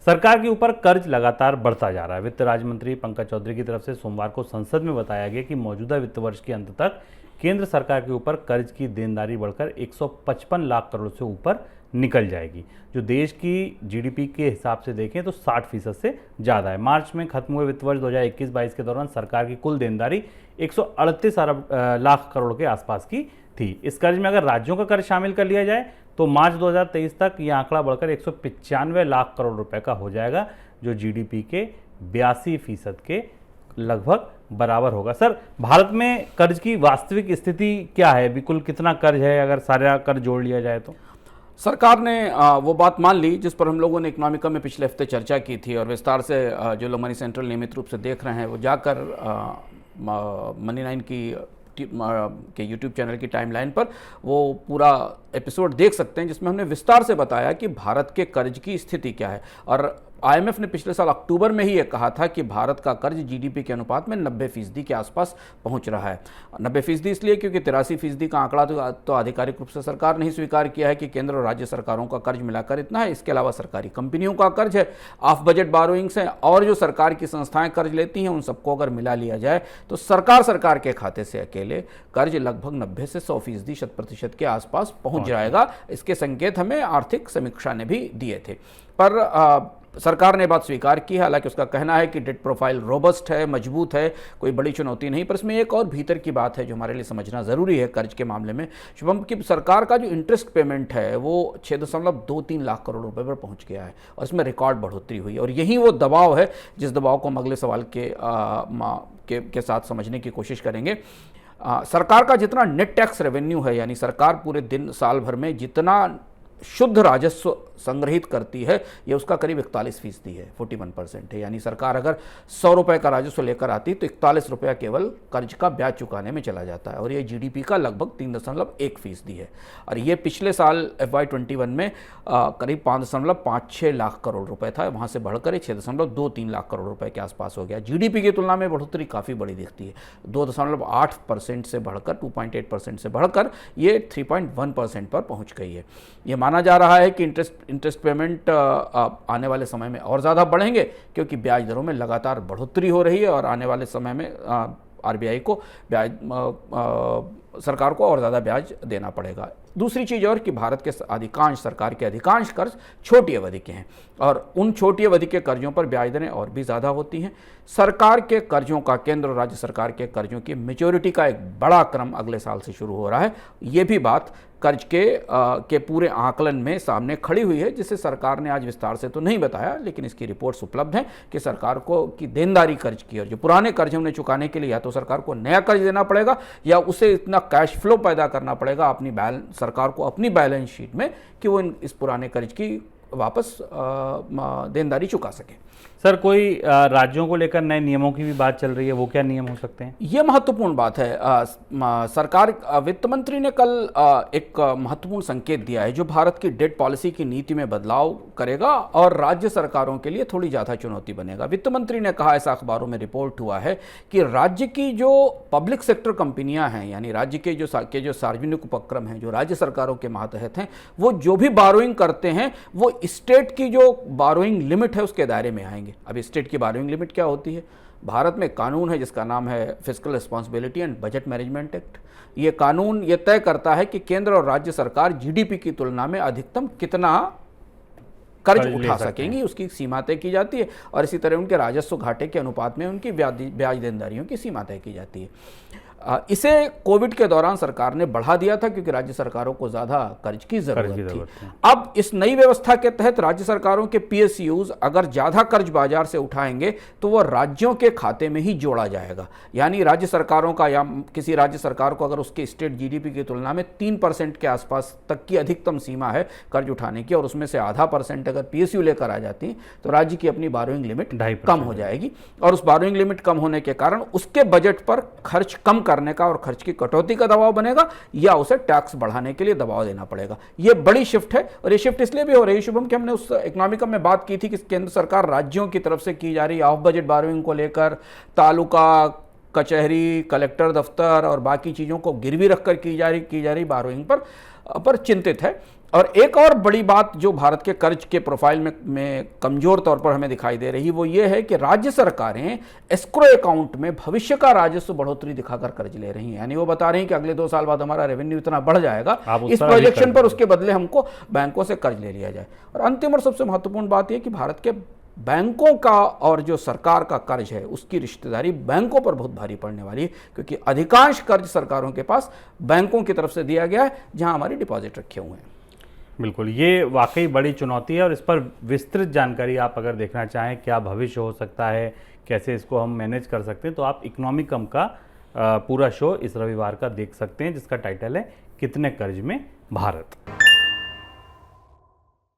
सरकार के ऊपर कर्ज लगातार बढ़ता जा रहा है। वित्त राज्य मंत्री पंकज चौधरी की तरफ से सोमवार को संसद में बताया गया कि मौजूदा वित्त वर्ष के अंत तक केंद्र सरकार के ऊपर कर्ज की देनदारी बढ़कर 155 लाख करोड़ से ऊपर निकल जाएगी, जो देश की जीडीपी के हिसाब से देखें तो 60% से ज़्यादा है। मार्च में खत्म हुए वित्त वर्ष 2021-22 के दौरान सरकार की कुल देनदारी 138 अरब लाख करोड़ के आसपास की थी। इस कर्ज में अगर राज्यों का कर्ज शामिल कर लिया जाए तो मार्च 2023 तक यह आंकड़ा बढ़कर 195 लाख करोड़ रुपए का हो जाएगा, जो जीडीपी के 82% के लगभग बराबर होगा। सर, भारत में कर्ज की वास्तविक स्थिति क्या है? बिल्कुल कितना कर्ज है अगर सारा कर्ज जोड़ लिया जाए तो? सरकार ने वो बात मान ली जिस पर हम लोगों ने इकोनॉमिका में पिछले हफ्ते चर्चा की थी, और विस्तार से जो लोग मनी सेंट्रल नियमित रूप से देख रहे हैं वो जाकर मनी 9 के यूट्यूब चैनल की टाइमलाइन पर वो पूरा एपिसोड देख सकते हैं, जिसमें हमने विस्तार से बताया कि भारत के कर्ज की स्थिति क्या है। और आईएमएफ ने पिछले साल अक्टूबर में ही ये कहा था कि भारत का कर्ज जीडीपी के अनुपात में 90% के आसपास पहुंच रहा है। 90% इसलिए क्योंकि 83% का आंकड़ा तो आधिकारिक रूप से सरकार ने ही स्वीकार किया है कि केंद्र और राज्य सरकारों का कर्ज मिलाकर इतना है। इसके अलावा सरकारी कंपनियों का कर्ज है, ऑफ बजट बारोइंग्स हैं, और जो सरकार की संस्थाएं कर्ज लेती हैं उन सबको अगर मिला लिया जाए तो सरकार के खाते से अकेले कर्ज लगभग 90 से 100% 100% के आसपास पहुंच जाएगा। इसके संकेत हमें आर्थिक समीक्षा ने भी दिए थे, पर सरकार ने बात स्वीकार की है। हालांकि उसका कहना है कि डेट प्रोफाइल रोबस्ट है, मजबूत है, कोई बड़ी चुनौती नहीं। पर इसमें एक और भीतर की बात है जो हमारे लिए समझना ज़रूरी है कर्ज के मामले में, शुभम, कि सरकार का जो इंटरेस्ट पेमेंट है वो 6.23 लाख करोड़ रुपए पर पहुंच गया है, और इसमें रिकॉर्ड बढ़ोतरी हुई है। और यही वो दबाव है जिस दबाव को हम अगले सवाल के साथ समझने की कोशिश करेंगे। सरकार का जितना नेट टैक्स रेवेन्यू है, यानी सरकार पूरे दिन साल भर में जितना शुद्ध राजस्व संग्रहित करती है, ये उसका करीब 41% है, 41% है। यानी सरकार अगर 100 रुपये का राजस्व लेकर आती तो 41 रुपया केवल कर्ज का ब्याज चुकाने में चला जाता है, और ये जीडीपी का लगभग 3.1% है। और ये पिछले साल FY21 में करीब 5.56 लाख करोड़ रुपए था, वहाँ से बढ़कर 6.23 लाख करोड़ रुपए के आसपास हो गया। जीडीपी की तुलना में बढ़ोतरी काफ़ी बड़ी दिखती है, 2.8% से बढ़कर 2.8% से बढ़कर ये 3.1% पर पहुँच गई है। ये माना जा रहा है कि इंटरेस्ट पेमेंट आने वाले समय में और ज़्यादा बढ़ेंगे, क्योंकि ब्याज दरों में लगातार बढ़ोतरी हो रही है, और आने वाले समय में आरबीआई को सरकार को और ज़्यादा ब्याज देना पड़ेगा। दूसरी चीज़ और कि भारत के सरकार के अधिकांश कर्ज छोटी अवधि के हैं, और उन छोटी अवधि के कर्जों पर ब्याज दरें और भी ज़्यादा होती हैं। सरकार के कर्जों का, केंद्र और राज्य सरकार के कर्जों की मैच्योरिटी का एक बड़ा क्रम अगले साल से शुरू हो रहा है। ये भी बात कर्ज के पूरे आकलन में सामने खड़ी हुई है, जिसे सरकार ने आज विस्तार से तो नहीं बताया, लेकिन इसकी रिपोर्ट्स उपलब्ध हैं कि सरकार को की देनदारी कर्ज की, और जो पुराने कर्ज उन्हें चुकाने के लिए या तो सरकार को नया कर्ज देना पड़ेगा या उसे इतना कैश फ्लो पैदा करना पड़ेगा सरकार को अपनी बैलेंस शीट में कि वो इस पुराने कर्ज की वापस देनदारी चुका सके। सर, कोई राज्यों को लेकर नए नियमों की भी बात चल रही है, वो क्या नियम हो सकते हैं? ये महत्वपूर्ण बात है। सरकार, वित्त मंत्री ने कल एक महत्वपूर्ण संकेत दिया है जो भारत की डेट पॉलिसी की नीति में बदलाव करेगा और राज्य सरकारों के लिए थोड़ी ज़्यादा चुनौती बनेगा। वित्त मंत्री ने कहा, ऐसा अखबारों में रिपोर्ट हुआ है, कि राज्य की जो पब्लिक सेक्टर कंपनियां हैं, यानी राज्य के जो सार्वजनिक उपक्रम हैं, जो राज्य सरकारों के मातहत हैं, वो जो भी बारोइंग करते हैं वो स्टेट की जो बारोइंग लिमिट है उसके दायरे में आएंगे। अब स्टेट की बारोइंग लिमिट क्या होती है? भारत में कानून है जिसका नाम है fiscal responsibility and budget management act. ये कानून ये तय करता है कि केंद्र और राज्य सरकार जीडीपी की तुलना में अधिकतम कितना कर्ज उठा सकेंगी, उसकी सीमा तय की जाती है, और इसी तरह उनके राजस्व घाटे के अनुपात में उनकी ब्याज देनदारियों की सीमा तय की जाती है। इसे कोविड के दौरान सरकार ने बढ़ा दिया था क्योंकि राज्य सरकारों को ज़्यादा कर्ज की जरूरत थी। अब इस नई व्यवस्था के तहत राज्य सरकारों के पीएसयूज अगर ज़्यादा कर्ज बाजार से उठाएंगे तो वह राज्यों के खाते में ही जोड़ा जाएगा। यानी राज्य सरकारों का, या किसी राज्य सरकार को अगर उसके स्टेट जीडीपी की तुलना में 3% के आसपास तक की अधिकतम सीमा है कर्ज उठाने की, और उसमें से आधा % अगर पीएसयू लेकर आ जाती है तो राज्य की अपनी बारोइंग लिमिट कम हो जाएगी, और उस बारोइंग लिमिट कम होने के कारण उसके बजट पर खर्च कम करने का और खर्च की कटौती का दबाव बनेगा, या उसे टैक्स बढ़ाने के लिए दबाव देना पड़ेगा। यह बड़ी शिफ्ट है, और यह शिफ्ट इसलिए भी हो रही है शुभम कि हमने उस इकोनॉमिका में बात की थी कि केंद्र सरकार राज्यों की तरफ से की जा रही ऑफ बजट बारोइंग को लेकर तालुका कचहरी, कलेक्टर दफ्तर और बाकी चीज़ों को गिरवी रखकर की जा रही बारोइंग पर चिंतित है। और एक और बड़ी बात जो भारत के कर्ज के प्रोफाइल में कमजोर तौर पर हमें दिखाई दे रही वो ये है कि राज्य सरकारें एस्क्रो अकाउंट में भविष्य का राजस्व बढ़ोतरी दिखाकर कर्ज ले रही हैं। यानी वो बता रही हैं कि अगले 2 साल बाद हमारा रेवेन्यू इतना बढ़ जाएगा, इस प्रोजेक्शन पर उसके बदले हमको बैंकों से कर्ज ले लिया जाए। और अंतिम और सबसे महत्वपूर्ण बात यह कि भारत के बैंकों का और जो सरकार का कर्ज है उसकी रिश्तेदारी बैंकों पर बहुत भारी पड़ने वाली है, क्योंकि अधिकांश कर्ज सरकारों के पास बैंकों की तरफ से दिया गया है जहां हमारी डिपॉजिट रखे हुए हैं। बिल्कुल, ये वाकई बड़ी चुनौती है और इस पर विस्तृत जानकारी आप अगर देखना चाहें क्या भविष्य हो सकता है, कैसे इसको हम मैनेज कर सकते हैं, तो आप इकोनॉमिकम का पूरा शो इस रविवार का देख सकते हैं जिसका टाइटल है कितने कर्ज में भारत।